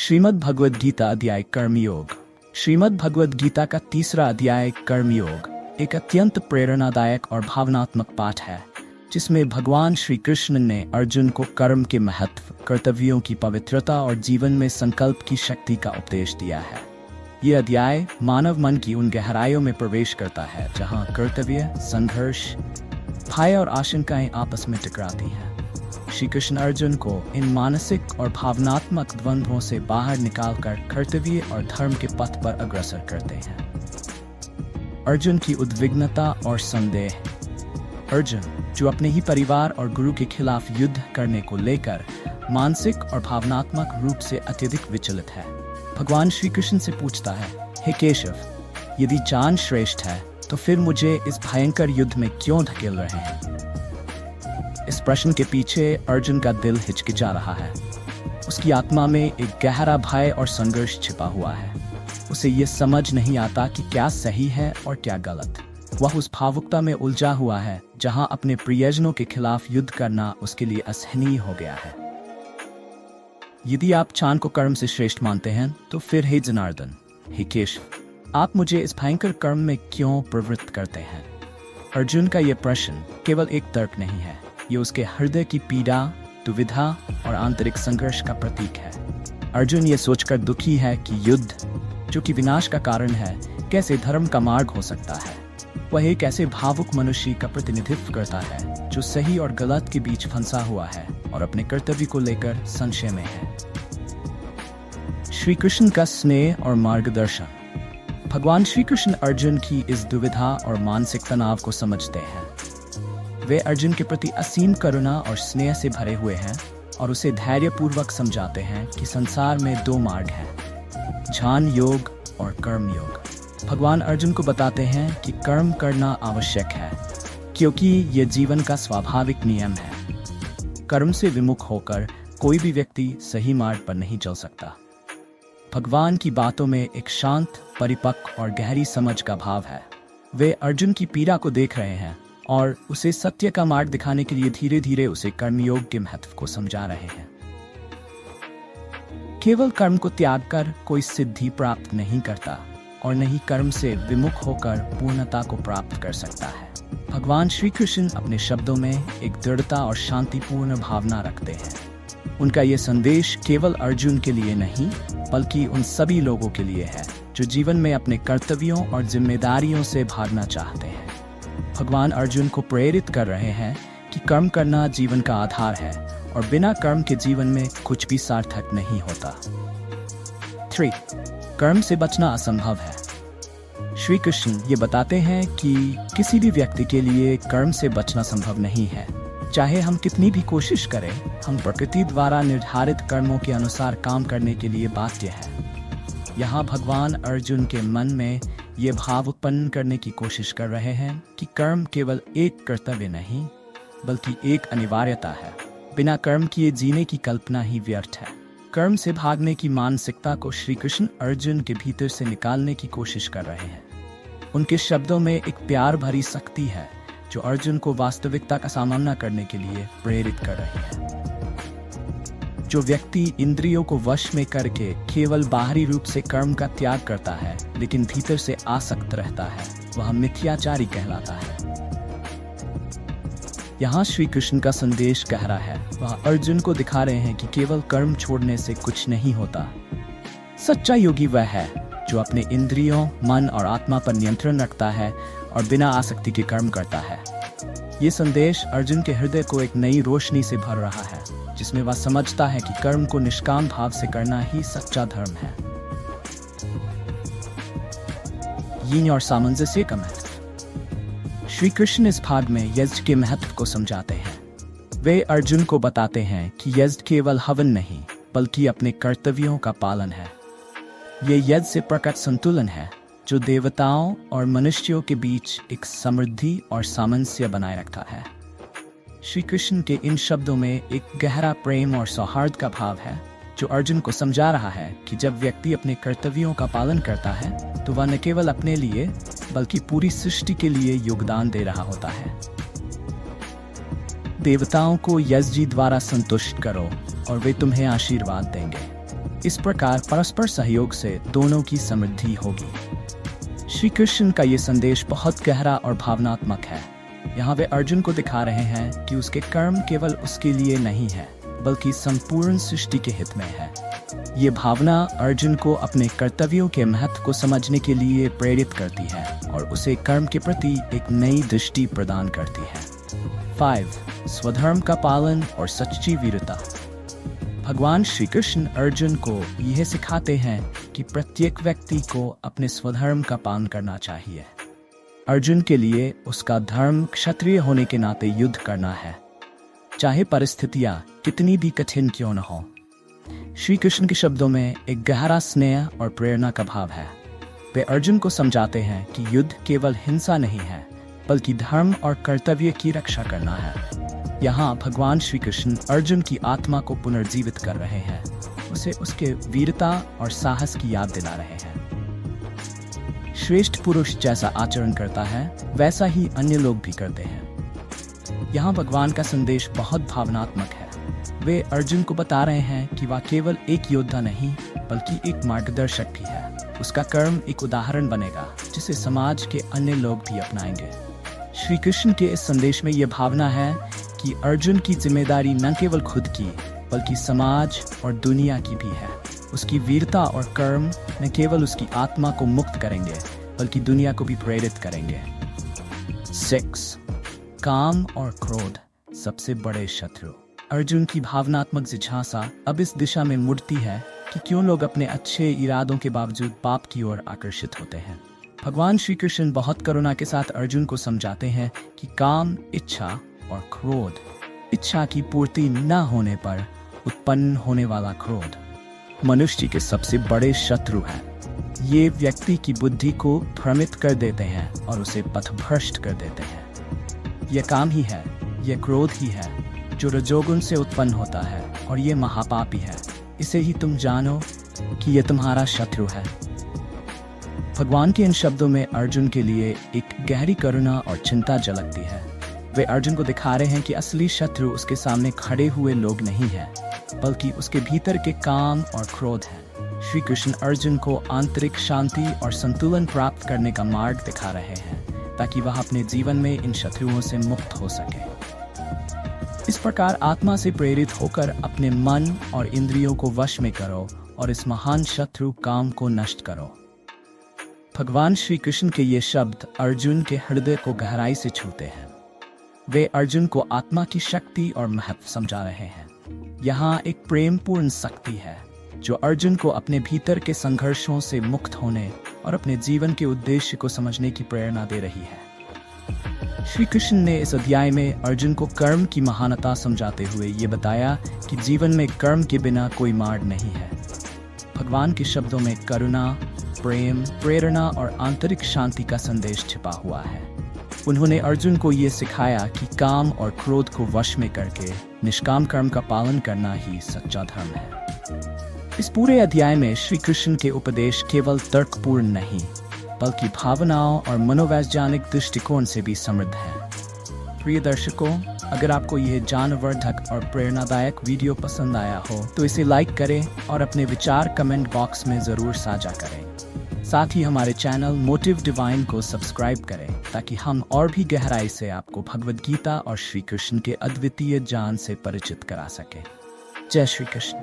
श्रीमद् भगवद गीता अध्याय कर्मयोग। श्रीमद् भगवद गीता का तीसरा अध्याय कर्मयोग एक अत्यंत प्रेरणादायक और भावनात्मक पाठ है, जिसमें भगवान श्री कृष्ण ने अर्जुन को कर्म के महत्व, कर्तव्यों की पवित्रता और जीवन में संकल्प की शक्ति का उपदेश दिया है। ये अध्याय मानव मन की उन गहराइयों में प्रवेश करता है जहाँ कर्तव्य, संघर्ष, भय और आशंकाएं आपस में टकराती हैं। श्री कृष्ण अर्जुन को इन मानसिक और भावनात्मक द्वंद्वों से बाहर निकालकर कर्तव्य और धर्म के पथ पर अग्रसर करते हैं। अर्जुन की उद्विग्नता और संदेह। अर्जुन, जो अपने ही परिवार और गुरु के खिलाफ युद्ध करने को लेकर मानसिक और भावनात्मक रूप से अत्यधिक विचलित है, भगवान श्री कृष्ण से पूछता है, हे केशव, यदि जान श्रेष्ठ है तो फिर मुझे इस भयंकर युद्ध में क्यों धकेल रहे हैं? इस प्रश्न के पीछे अर्जुन का दिल हिचकिचा रहा है। उसकी आत्मा में एक गहरा भय और संघर्ष छिपा हुआ है। उसे ये समझ नहीं आता कि क्या सही है और क्या गलत। वह उस भावुकता में उलझा हुआ है जहां अपने प्रियजनों के खिलाफ युद्ध करना उसके लिए असहनीय हो गया है। यदि आप चांद को कर्म से श्रेष्ठ मानते हैं तो फिर हे जनार्दन, हे केशव, आप मुझे इस भयंकर कर्म में क्यों प्रवृत्त करते हैं? अर्जुन का यह प्रश्न केवल एक तर्क नहीं है, ये उसके हृदय की पीड़ा, दुविधा और आंतरिक संघर्ष का प्रतीक है। अर्जुन ये सोचकर दुखी है कि युद्ध, जो कि विनाश का कारण है, कैसे धर्म का मार्ग हो सकता है। वह एक ऐसे भावुक मनुष्य का प्रतिनिधित्व करता है जो सही और गलत के बीच फंसा हुआ है और अपने कर्तव्य को लेकर संशय में है। श्री कृष्ण का स्नेह और मार्गदर्शन। भगवान श्री कृष्ण अर्जुन की इस दुविधा और मानसिक तनाव को समझते हैं। वे अर्जुन के प्रति असीम करुणा और स्नेह से भरे हुए हैं और उसे धैर्यपूर्वक समझाते हैं कि संसार में दो मार्ग हैं, ज्ञान योग और कर्म योग। भगवान अर्जुन को बताते हैं कि कर्म करना आवश्यक है, क्योंकि यह जीवन का स्वाभाविक नियम है। कर्म से विमुख होकर कोई भी व्यक्ति सही मार्ग पर नहीं चल सकता। भगवान की बातों में एक शांत, परिपक्व और गहरी समझ का भाव है। वे अर्जुन की पीड़ा को देख रहे हैं और उसे सत्य का मार्ग दिखाने के लिए धीरे धीरे उसे कर्मयोग के महत्व को समझा रहे हैं। केवल कर्म को त्याग कर कोई सिद्धि प्राप्त नहीं करता और न ही कर्म से विमुख होकर पूर्णता को प्राप्त कर सकता है। भगवान श्री कृष्ण अपने शब्दों में एक दृढ़ता और शांतिपूर्ण भावना रखते हैं। उनका यह संदेश केवल अर्जुन के लिए नहीं, बल्कि उन सभी लोगों के लिए है जो जीवन में अपने कर्तव्यों और जिम्मेदारियों से भागना चाहते हैं। भगवान अर्जुन को प्रेरित कर रहे हैं कि कर्म करना जीवन का आधार है और बिना कर्म के जीवन में कुछ भी सार्थक नहीं होता। 3. कर्म से बचना असंभव है। श्री कृष्ण ये बताते हैं कि किसी भी व्यक्ति के लिए कर्म से बचना संभव नहीं है। चाहे हम कितनी भी कोशिश करें, हम प्रकृति द्वारा निर्धारित कर्मों के अनुसार काम करने के लिए बाध्य हैं। यहाँ भगवान अर्जुन के मन में ये भाव उत्पन्न करने की कोशिश कर रहे हैं कि कर्म केवल एक कर्तव्य नहीं, बल्कि एक अनिवार्यता है। बिना कर्म किए जीने की कल्पना ही व्यर्थ है। कर्म से भागने की मानसिकता को श्री कृष्ण अर्जुन के भीतर से निकालने की कोशिश कर रहे हैं। उनके शब्दों में एक प्यार भरी शक्ति है जो अर्जुन को वास्तविकता का सामना करने के लिए प्रेरित कर रही है। जो व्यक्ति इंद्रियों को वश में करके केवल बाहरी रूप से कर्म का त्याग करता है लेकिन भीतर से आसक्त रहता है, वह मिथ्याचारी कहलाता है। यहाँ श्री कृष्ण का संदेश गहरा है। वह अर्जुन को दिखा रहे हैं कि केवल कर्म छोड़ने से कुछ नहीं होता। सच्चा योगी वह है जो अपने इंद्रियों, मन और आत्मा पर नियंत्रण रखता है और बिना आसक्ति के कर्म करता है। ये संदेश अर्जुन के हृदय को एक नई रोशनी से भर रहा है, जिसमें वह समझता है कि कर्म को निष्काम भाव से करना ही सच्चा धर्म है। यीन और सामंजस्य का महत्व। श्री कृष्ण इस भाग में यज्ञ के महत्व को समझाते हैं। वे अर्जुन को बताते हैं कि यज्ञ केवल हवन नहीं, बल्कि अपने कर्तव्यों का पालन है। ये यज्ञ से प्रकट संतुलन है जो देवताओं और मनुष्यों के बीच एक समृद्धि और सामंजस्य बनाए रखता है। श्री कृष्ण के इन शब्दों में एक गहरा प्रेम और सौहार्द का भाव है जो अर्जुन को समझा रहा है कि जब व्यक्ति अपने कर्तव्यों का पालन करता है तो वह न केवल अपने लिए बल्कि पूरी सृष्टि के लिए योगदान दे रहा होता है। देवताओं को यज्ञ द्वारा संतुष्ट करो और वे तुम्हें आशीर्वाद देंगे। इस प्रकार परस्पर सहयोग से दोनों की समृद्धि होगी। श्री कृष्ण का ये संदेश बहुत गहरा और भावनात्मक है। यहाँ वे अर्जुन को दिखा रहे हैं कि उसके कर्म केवल उसके लिए नहीं है, बल्कि संपूर्ण सृष्टि के हित में है। ये भावना अर्जुन को अपने कर्तव्यों के महत्व को समझने के लिए प्रेरित करती है और उसे कर्म के प्रति एक नई दृष्टि प्रदान करती है। 5. स्वधर्म का पालन और सच्ची वीरता। भगवान श्री कृष्ण अर्जुन को यह सिखाते हैं कि प्रत्येक व्यक्ति को अपने स्वधर्म का पालन करना चाहिए। अर्जुन के लिए उसका धर्म क्षत्रिय होने के नाते युद्ध करना है, चाहे परिस्थितियां कितनी भी कठिन क्यों न हो। श्री कृष्ण के शब्दों में एक गहरा स्नेह और प्रेरणा का भाव है। वे अर्जुन को समझाते हैं कि युद्ध केवल हिंसा नहीं है, बल्कि धर्म और कर्तव्य की रक्षा करना है। यहाँ भगवान श्री कृष्ण अर्जुन की आत्मा को पुनर्जीवित कर रहे हैं, उसे उसके वीरता और साहस की याद दिला रहे हैं। श्रेष्ठ पुरुष जैसा आचरण करता है, वैसा ही अन्य लोग भी करते हैं। यहाँ भगवान का संदेश बहुत भावनात्मक है। वे अर्जुन को बता रहे हैं कि वह केवल एक योद्धा नहीं, बल्कि एक मार्गदर्शक भी है। उसका कर्म एक उदाहरण बनेगा, जिसे समाज के अन्य लोग भी अपनाएंगे। श्री कृष्ण के इस संदेश में यह भावना है कि अर्जुन की जिम्मेदारी न केवल खुद की, बल्कि समाज और दुनिया की भी है। उसकी वीरता और कर्म न केवल उसकी आत्मा को मुक्त करेंगे, बल्कि दुनिया को भी प्रेरित करेंगे। 6. काम और क्रोध सबसे बड़े शत्रु। अर्जुन की भावनात्मक जिज्ञासा अब इस दिशा में मुड़ती है कि क्यों लोग अपने अच्छे इरादों के बावजूद पाप की ओर आकर्षित होते हैं। भगवान श्री कृष्ण बहुत करुणा के साथ अर्जुन को समझाते हैं कि काम, इच्छा और क्रोध, इच्छा की पूर्ति न होने पर उत्पन्न होने वाला क्रोध, मनुष्य के सबसे बड़े शत्रु है। ये व्यक्ति की बुद्धि को भ्रमित कर देते हैं और उसे पथभ्रष्ट कर देते हैं। यह काम ही है, यह क्रोध ही है जो रजोगुण से उत्पन्न होता है, और ये महापापी है। इसे ही तुम जानो कि यह तुम्हारा शत्रु है। भगवान के इन शब्दों में अर्जुन के लिए एक गहरी करुणा और चिंता झलकती है। वे अर्जुन को दिखा रहे हैं कि असली शत्रु उसके सामने खड़े हुए लोग नहीं हैं, बल्कि उसके भीतर के काम और क्रोध हैं। श्री कृष्ण अर्जुन को आंतरिक शांति और संतुलन प्राप्त करने का मार्ग दिखा रहे हैं, ताकि वह अपने जीवन में इन शत्रुओं से मुक्त हो सके। इस प्रकार आत्मा से प्रेरित होकर अपने मन और इंद्रियों को वश में करो और इस महान शत्रु काम को नष्ट करो। भगवान श्री कृष्ण के ये शब्द अर्जुन के हृदय को गहराई से छूते हैं। वे अर्जुन को आत्मा की शक्ति और महत्व समझा रहे हैं। यहाँ एक प्रेमपूर्ण शक्ति है जो अर्जुन को अपने भीतर के संघर्षों से मुक्त होने और अपने जीवन के उद्देश्य को समझने की प्रेरणा दे रही है। श्री कृष्ण ने इस अध्याय में अर्जुन को कर्म की महानता समझाते हुए ये बताया कि जीवन में कर्म के बिना कोई मार्ग नहीं है। भगवान के शब्दों में करुणा, प्रेम, प्रेरणा और आंतरिक शांति का संदेश छिपा हुआ है। उन्होंने अर्जुन को ये सिखाया कि काम और क्रोध को वश में करके निष्काम कर्म का पालन करना ही सच्चा धर्म है। इस पूरे अध्याय में श्री कृष्ण के उपदेश केवल तर्कपूर्ण नहीं, बल्कि भावनाओं और मनोवैज्ञानिक दृष्टिकोण से भी समृद्ध है। प्रिय दर्शकों, अगर आपको यह ज्ञानवर्धक और प्रेरणादायक वीडियो पसंद आया हो तो इसे लाइक करें और अपने विचार कमेंट बॉक्स में ज़रूर साझा करें। साथ ही हमारे चैनल मोटिव डिवाइन को सब्सक्राइब करें, ताकि हम और भी गहराई से आपको भगवद गीता और श्री कृष्ण के अद्वितीय ज्ञान से परिचित करा सकें। जय श्री कृष्ण।